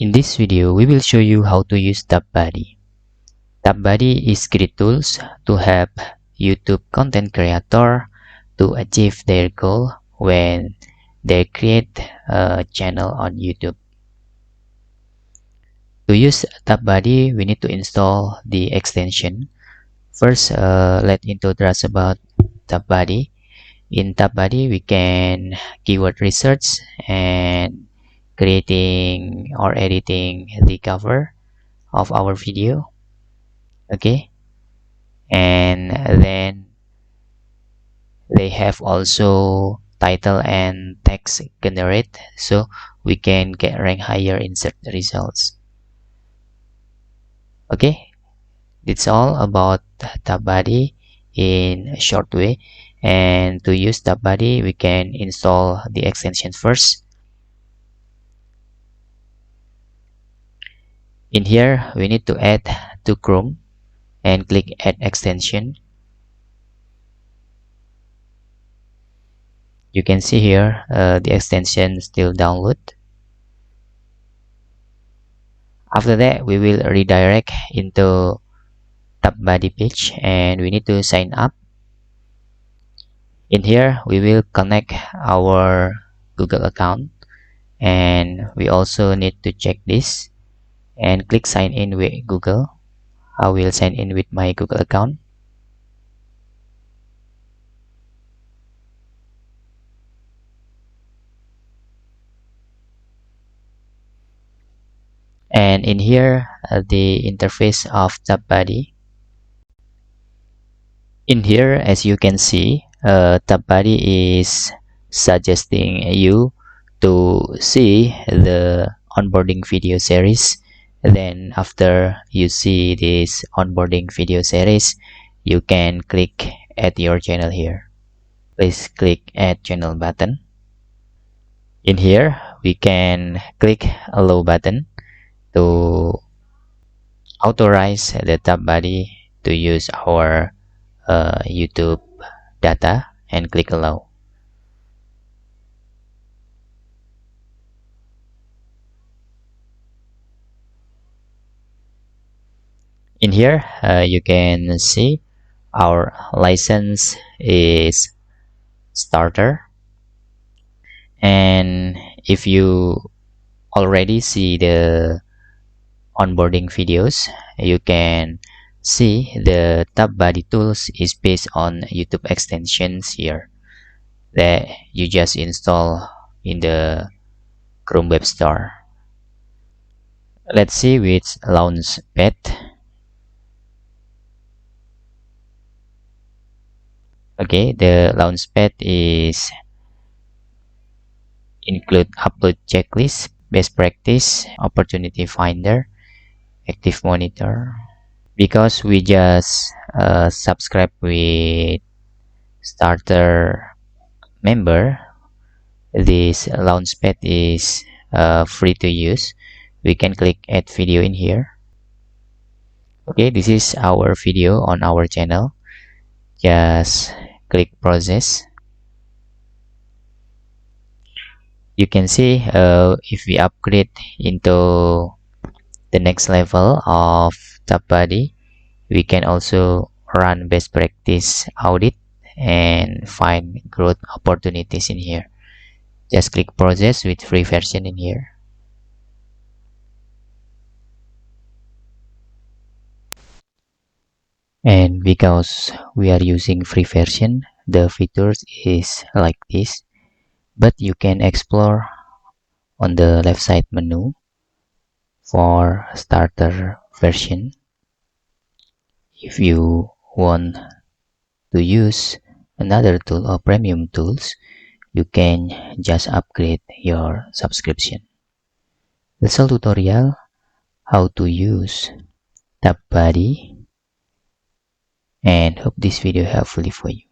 In this video, we will show you how to use Tubebuddy. Tubebuddy is great tools to help YouTube content creator to achieve their goal when they create a channel on YouTube. To use Tubebuddy, we need to install the extension. First, let's introduce about Tubebuddy. In Tubebuddy, we can keyword research and creating or editing the cover of our video. Okay, and then they have also title and text generate, so we can get rank higher in search results. Okay, that's all about Tubebuddy in a short way. And to use Tubebuddy, we can install the extension first. In here, we need to add to Chrome and click add extension. You can see here the extension still download. After that, we will redirect into Tubebuddy page and we need to sign up. In here, we will connect our Google account, and we also need to check this and click sign in with Google. I will sign in with my Google account. And in here, the interface of Tubebuddy. In here, as you can see, Tubebuddy is suggesting you to see the onboarding video series. Then after you see this onboarding video series, you can click add your channel here. Please click add channel button. In here, we can click allow button to authorize the Tubebuddy to use our YouTube data and click allow. In here, you can see our license is starter, and if you already see the onboarding videos, you can see the Tubebuddy tools is based on YouTube extensions here that you just install in the Chrome Web Store. Let's see with Launchpad. Okay, the Launchpad is include upload checklist, best practice, opportunity finder, active monitor. Because we just subscribe with starter member, this Launchpad is free to use. We can click add video in here. Okay, this is our video on our channel. Just click process. You can see if we upgrade into the next level of Tubebuddy, we can also run best practice audit and find growth opportunities in here. Just click process with free version in here. And because we are using free version, the features is like this, but you can explore on the left side menu for starter version. If you want to use another tool or premium tools, you can just upgrade your subscription. That's all tutorial how to use Tubebuddy, and hope this video helpful for you.